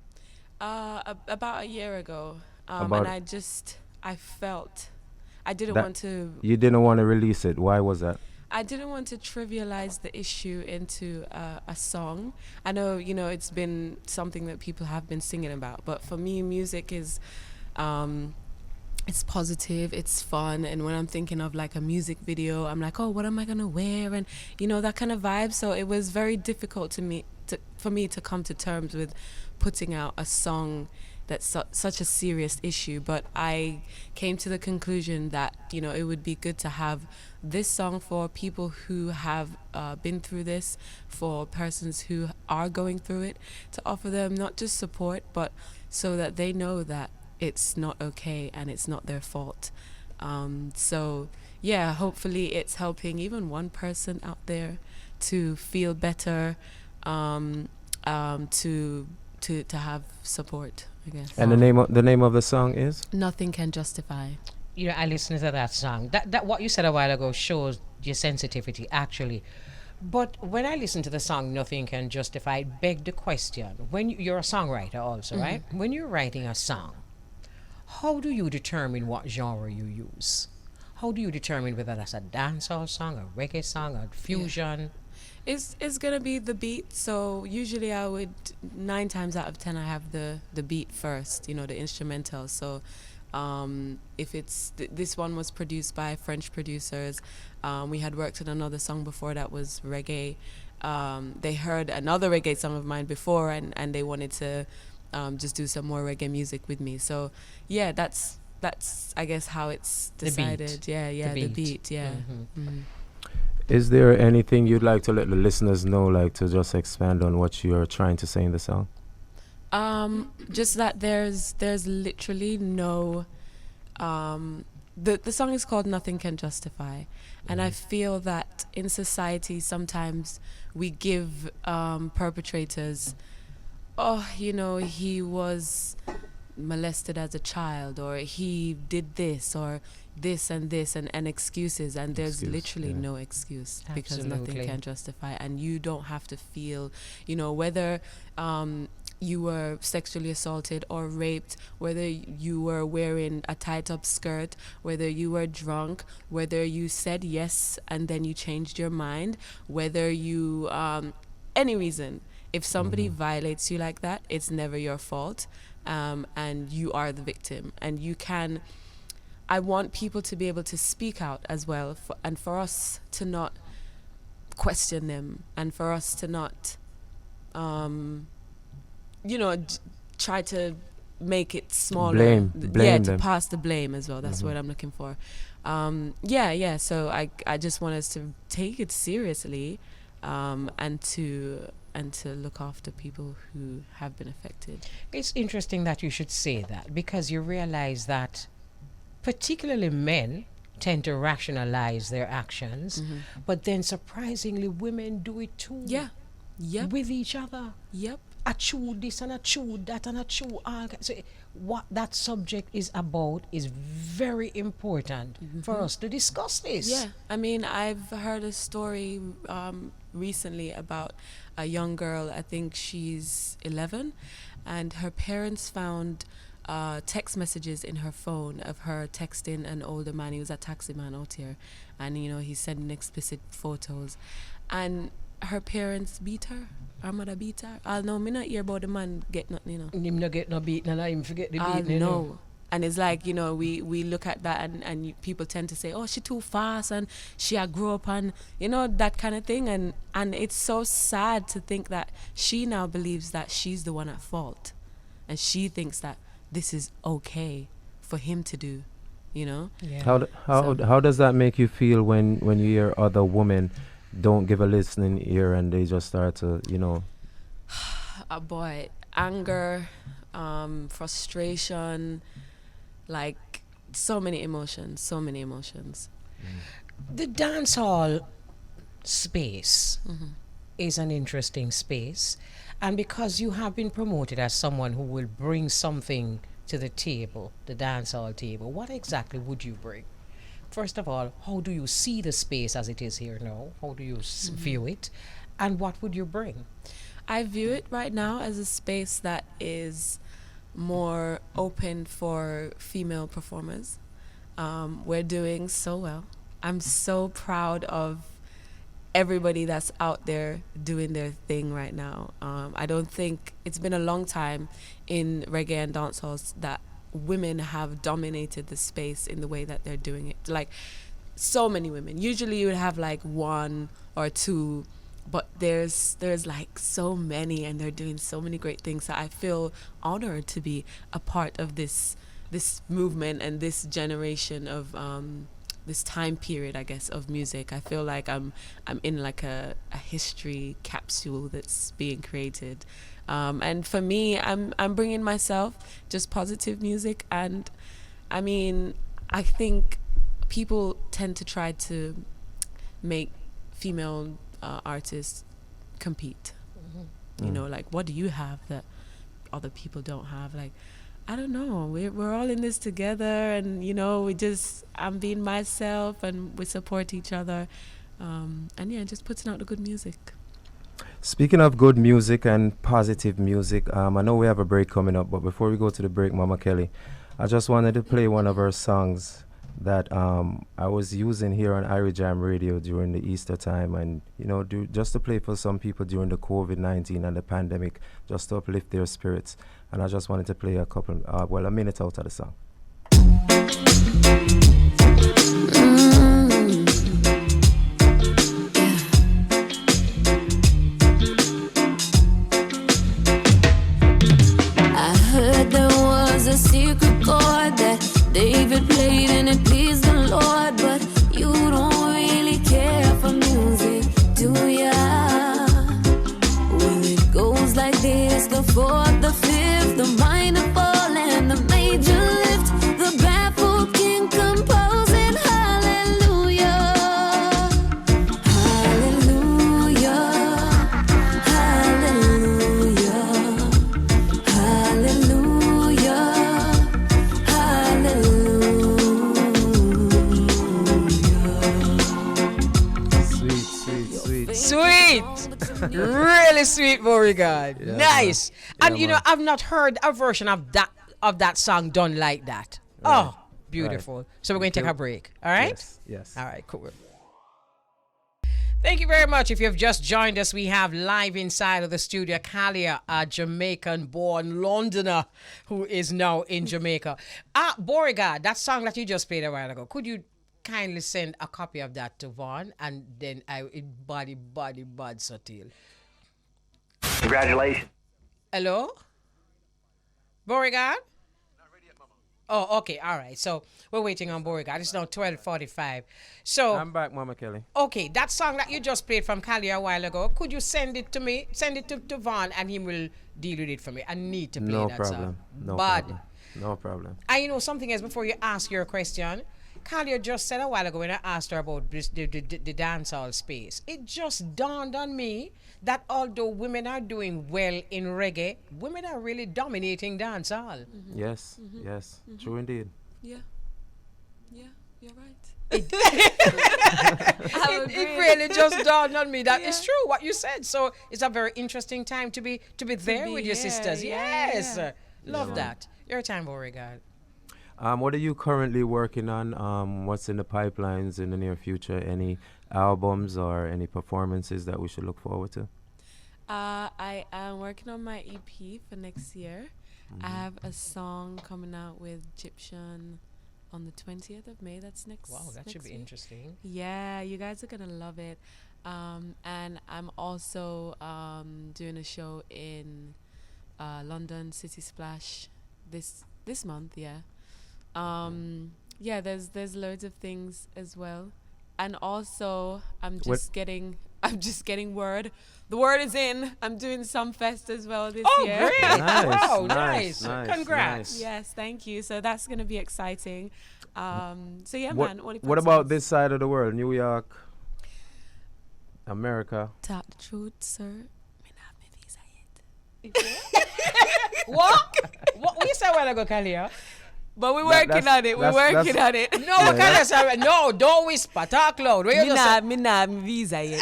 About a year ago. And About I felt, I didn't that want to, you didn't want to release it. Why was that? I didn't want to trivialize the issue into a song. I know, it's been something that people have been singing about, but for me, music is, it's positive, it's fun, and when I'm thinking of like a music video, I'm like, oh, what am I gonna wear, and that kind of vibe. So it was very difficult for me to come to terms with putting out a song that's such a serious issue. But I came to the conclusion that it would be good to have this song for people who have been through this, for persons who are going through it, to offer them not just support, but so that they know that it's not okay and it's not their fault. So yeah, hopefully it's helping even one person out there to feel better, to have support, I guess. And the name of the song is? Nothing Can Justify. I listened to that song. That what you said a while ago shows your sensitivity, actually. But when I listen to the song Nothing Can Justify, it begged the question. When you're a songwriter also, right? When you're writing a song, how do you determine what genre you use? How do you determine whether that's a dancehall song, a reggae song, a fusion? It's gonna be the beat. So usually I would 9 times out of 10 I have the beat first, the instrumental. So if it's this one was produced by French producers, we had worked on another song before that was reggae. They heard another reggae song of mine before, and they wanted to just do some more reggae music with me. So yeah, that's I guess how it's decided. The beat. Yeah. Is there anything you'd like to let the listeners know, like to just expand on what you're trying to say in the song? Just that there's literally no the song is called Nothing Can Justify, and I feel that in society sometimes we give perpetrators, he was molested as a child, or he did this, or this and this, and excuses, and there's literally no excuse. Absolutely. Because nothing can justify, and you don't have to feel, whether you were sexually assaulted or raped, whether you were wearing a tight up skirt, whether you were drunk, whether you said yes and then you changed your mind, whether you any reason. If somebody violates you like that, it's never your fault, and you are the victim. And I want people to be able to speak out as well, and for us to not question them, and for us to not, try to make it smaller. Blame to them. pass the blame as well. That's what I'm looking for. So I just want us to take it seriously, and to look after people who have been affected. It's interesting that you should say that, because you realize that particularly men tend to rationalize their actions, but then surprisingly women do it too. Yeah. Yep. With each other. Yep. I chew this and I chew that and I chew all. So what that subject is about is very important for us to discuss this. Yeah, I mean, I've heard a story recently about a young girl. I think she's 11, and her parents found text messages in her phone of her texting an older man. He was a taxi man out here, and he's sending explicit photos, and her parents beat her. Her mother beat her. I'll know. Me not hear about the man get nothing. Him not get no beat, and I him forget the I'll beat. know. And it's like, we look at that, and people tend to say, oh, she too fast, and she grew up on, that kind of thing. And it's so sad to think that she now believes that she's the one at fault, and she thinks that this is okay for him to do, Yeah. How does that make you feel when you hear other women don't give a listening ear and they just start to, boy, anger, frustration, like so many emotions. The dancehall space is an interesting space, And because you have been promoted as someone who will bring something to the table, the dancehall table, what exactly would you bring? First of all, how do you see the space as it is here now? How do you view it? And what would you bring? I view it right now as a space that is more open for female performers. We're doing so well. I'm so proud of everybody that's out there doing their thing right now. I don't think it's been a long time in reggae and dancehalls that women have dominated the space in the way that they're doing it. Like, so many women. Usually you would have like one or two, but there's like so many, and they're doing so many great things. So I feel honored to be a part of this movement and this generation of this time period, I guess, of music. I feel like I'm in like a history capsule that's being created. And for me, I'm bringing myself just positive music. And I mean, I think people tend to try to make female artists compete. You know, like, what do you have that other people don't have? Like, I don't know. We're all in this together, and you know, I'm being myself, and we support each other, and yeah, just putting out the good music. Speaking of good music and positive music, I know we have a break coming up, but before we go to the break, Mama Kelly, I just wanted to play one of her songs that I was using here on Irie Jam Radio during the Easter time, and you know, just to play for some people during the COVID-19 and the pandemic, just to uplift their spirits. And I just wanted to play a minute out of the song. I heard there was a secret chord that David played and it pleased the Lord, but you don't really care for music, do ya? Well, it goes like this: the fourth, the fifth, the minor fall and the major lift, the baffled king composing hallelujah, hallelujah, hallelujah, hallelujah, hallelujah. Sweet. Really sweet, Beauregard. Yeah, Nice. man. And Yeah, you know, man. I've not heard a version of that song done like that. Right. Oh, beautiful. So we're going to take a break. All right? Yes. All right, cool. Thank you very much. If you've just joined us, we have live inside of the studio Khalia, a Jamaican-born Londoner who is now in Jamaica. Beauregard, that song that you just played a while ago, could you kindly send a copy of that to Vaughn, and then body bad subtle. Congratulations. Hello? Beauregard? Oh, okay, all right. So we're waiting on Beauregard. It's now 12:45. So I'm back, Mama Kelly. okay, that song that you just played from Khalia a while ago, could you send it to me? Send it to Vaughn, and he will deal with it for me. I need to play No that problem. song. No Bad. problem. No problem. And you know something else before you ask your question? Khalia just said a while ago when I asked her about the dancehall space, it just dawned on me that although women are doing well in reggae, women are really dominating dancehall. Yes, yes, true indeed. Yeah, you're right. It really just dawned on me that it's true what you said. So it's a very interesting time to be there with your sisters. Yes. Love that. Your time, Beauregard. What are you currently working on? What's in the pipelines in the near future? Any albums or any performances that we should look forward to? I am working on my EP for next year. I have a song coming out with Gyptian on the 20th of May. That's next. Wow, that should be year. interesting. Yeah, you guys are gonna love it. And I'm also doing a show in London City Splash this month. Yeah. Yeah, there's loads of things as well. And also I'm just getting word. The word is in. I'm doing some fest as well this year. Great. Nice, Wow, nice, nice. nice, Congrats. nice. Yes, thank you. So that's going to be exciting. So yeah, What, man. what about this side of the world? New York, America? Talk the truth, sir. Me not have my visa yet. What? What we said a while ago, Khalia? But we're working on it. We're working on it. No, Khalia said, no, don't whisper. Talk loud. Me nah visa yet.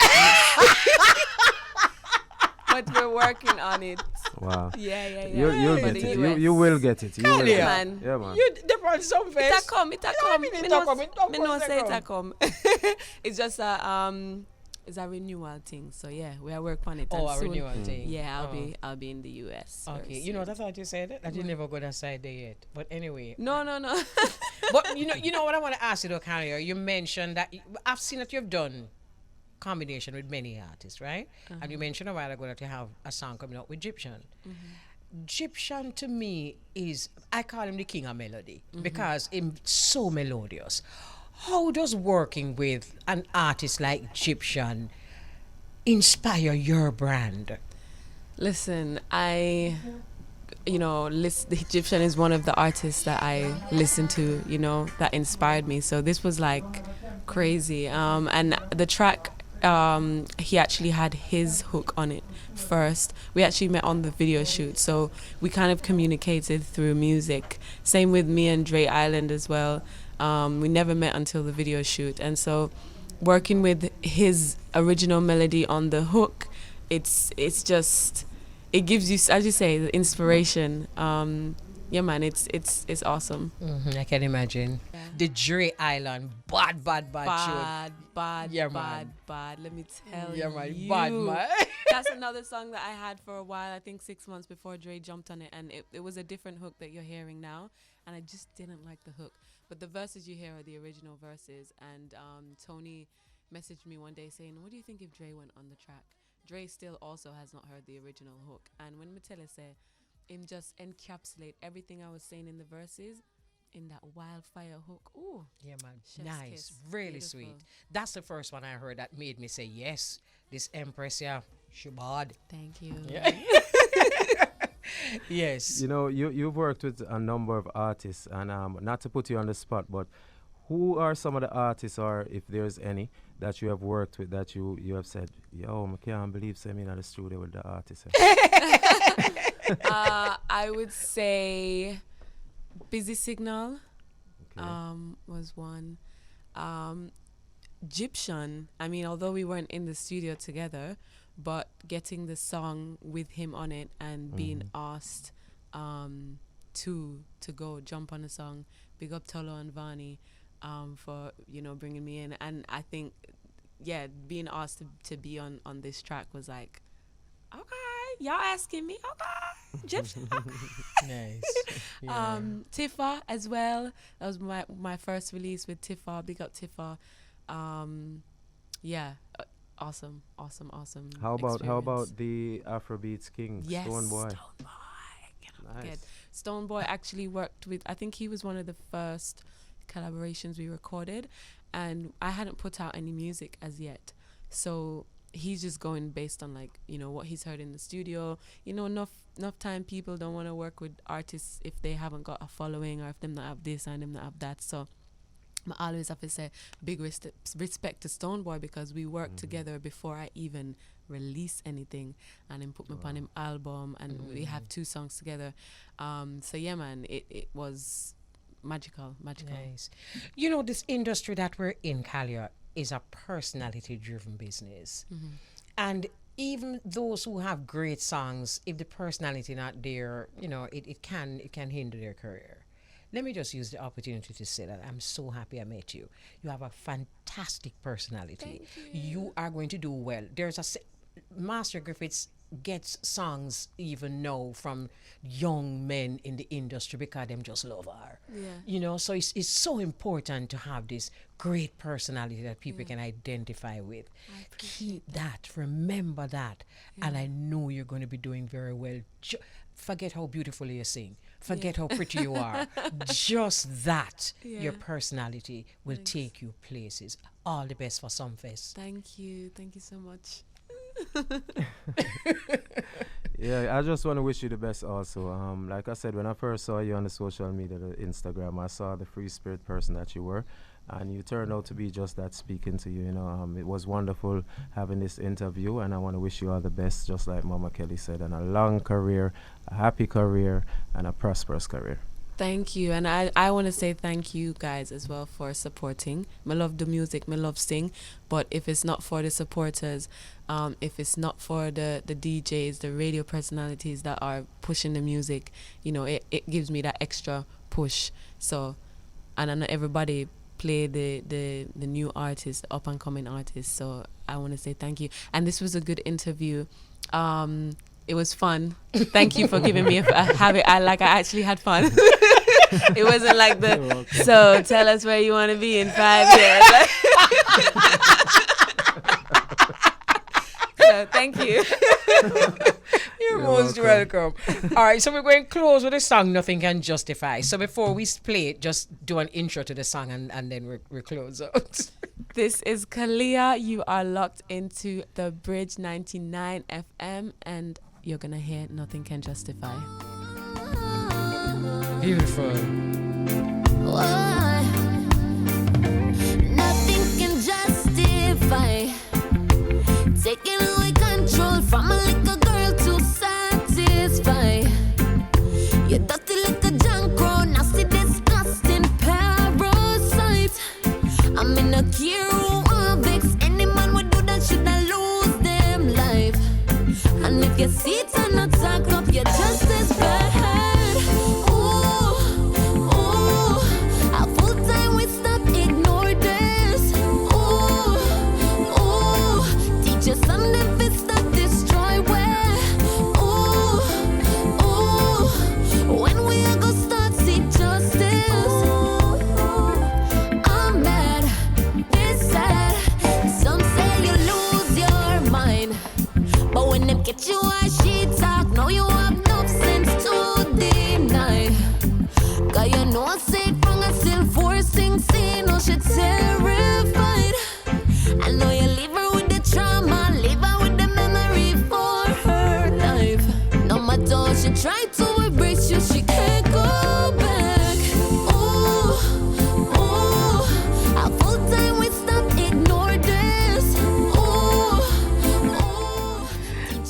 But we're working on it. Wow. Yeah. You'll get it. You will get it. You will get it. Man. Yeah, man. You depend some face. It a come. Me know Say it a come. It's just it's a renewal thing. So yeah, we are working on it. Oh, and a renewal thing. Yeah, I'll be in the US. Okay, you know what I thought you said? That you never go that side there yet. But anyway. No. But you know what I want to ask you though, Khalia? You mentioned that I've seen that you've done combination with many artists, right? And you mentioned a while ago that you have a song coming out with Gyptian. Gyptian to me is, I call him the king of melody because he's so melodious. How does working with an artist like Gyptian inspire your brand? Listen, Gyptian is one of the artists that I listen to, that inspired me. So this was like crazy. And the track, he actually had his hook on it first. We actually met on the video shoot, so we kind of communicated through music. Same with me and Dre Island as well. We never met until the video shoot, and so working with his original melody on the hook, it's just, it gives you, as you say, the inspiration. Yeah, man, it's awesome. I can imagine. Yeah. The Dre Island, bad yeah, bad. Let me tell you. Yeah, man, bad, man. That's another song that I had for a while, I think 6 months before Dre jumped on it, and it was a different hook that you're hearing now, and I just didn't like the hook. But the verses you hear are the original verses, and Tony messaged me one day saying, what do you think if Dre went on the track? Dre still also has not heard the original hook, and when Matella said, him just encapsulate everything I was saying in the verses in that wildfire hook. Ooh. Yeah, man. Chef's Nice. kiss. Really Beautiful. sweet. That's the first one I heard that made me say, yes, this Empress, yeah, she bad. Thank you. Yeah. Yes. You know, you've worked with a number of artists, and not to put you on the spot, but who are some of the artists, or if there's any, that you have worked with that you have said, yo, I can't believe I'm in the studio with the artist? I would say Busy Signal was one. Gyptian, I mean, although we weren't in the studio together, but getting the song with him on it and being asked to go jump on the song. Big up Tolo and Vani for bringing me in, and I think being asked to be on this track was like, okay, y'all asking me, okay, Gyptian. Nice. Yeah. Tifa as well. That was my first release with Tifa. Big up Tifa. Awesome. How about the Afrobeats king, yes, Stonebwoy? Nice. Stonebwoy actually worked with, I think he was one of the first collaborations we recorded, and I hadn't put out any music as yet, so he's just going based on what he's heard in the studio. Enough time people don't want to work with artists if they haven't got a following, or if them not have this and them not have that. So I always have to say big respect to Stonebwoy, because we worked together before I even release anything, and then put me upon him album, and we have 2 songs together. So yeah, man, it was magical. Nice. This industry that we're in, Khalia, is a personality-driven business. And even those who have great songs, if the personality not there, it can hinder their career. Let me just use the opportunity to say that I'm so happy I met you. You have a fantastic personality. Thank you. You are going to do well. There's Master Griffiths gets songs even now from young men in the industry because them just love her. Yeah. So it's so important to have this great personality that people can identify with. Keep that. Remember that. Yeah. And I know you're going to be doing very well. Forget how beautifully you sing. Forget how pretty you are. Just that. Yeah. Your personality will take you places. All the best for Sumfest. Thank you so much. Yeah, I just want to wish you the best also. Like I said, when I first saw you on the social media, the Instagram, I saw the free spirit person that you were. and you turned out to be just that, speaking to you. It was wonderful having this interview, and I want to wish you all the best, just like Mama Kelly said, and a long career, a happy career, and a prosperous career. Thank you. And I want to say thank you guys as well for supporting. I love the music, I love sing, but if it's not for the supporters, if it's not for the DJs, the radio personalities that are pushing the music, it gives me that extra push. So, and I know everybody play the new artists, the up and coming artists. So I want to say thank you. And this was a good interview. It was fun. Thank you for giving me a habit. I actually had fun. It wasn't like so tell us where you want to be in 5 years. So thank you. You're most welcome. All right, so we're going to close with a song, Nothing Can Justify. So before we play it, just do an intro to the song and then we close out. This is Killa. You are locked into the Bridge 99 FM, and you're going to hear Nothing Can Justify. Beautiful. Nothing can justify taking away control from a little girl to satisfy. You're dirty like a junk crow, nasty, disgusting parasite. I'm in a care vex. Any man would do that should I lose them life. And if your seats are not tucked up, you're just as bad. Get you why she talk, know you have no sense to deny. Cause you know I say from a still forcing sin, no she terrified. I know you leave her with the trauma, leave her with the memory for her life. No matter how she try to embrace you, she can't go back. Ooh, a full time we stop, ignore this.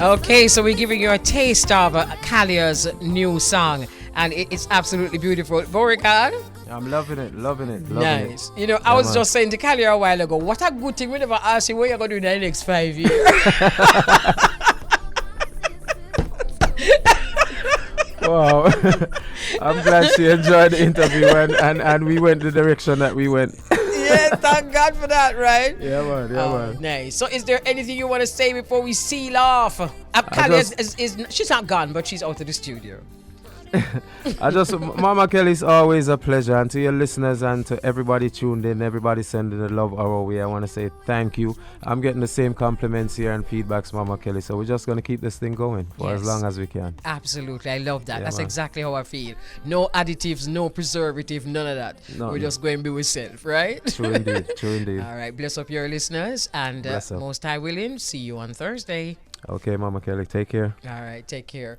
Okay, so we're giving you a taste of Khalia's new song, and it's absolutely beautiful. Boricard? I'm loving it. Nice. I was just saying to Khalia a while ago, what a good thing we never asked you what you're going to do in the next 5 years. Wow. I'm glad she enjoyed the interview and we went the direction that we went. Yeah, thank God for that, right? Yeah, man. Nice. So is there anything you want to say before we seal off? Khalia she's not gone, but she's out of the studio. Mama Kelly, it's always a pleasure. And to your listeners and to everybody tuned in, everybody sending the love our way, I want to say thank you. I'm getting the same compliments here and feedbacks, Mama Kelly. So we're just going to keep this thing going for as long as we can. Absolutely. I love that. Yeah, That's man. exactly how I feel. No additives, no preservative, none of that. We're just going to be with self, right? True indeed. All right. Bless up your listeners. And Bless up. most high willing, see you on Thursday. Okay, Mama Kelly, take care. All right. Take care.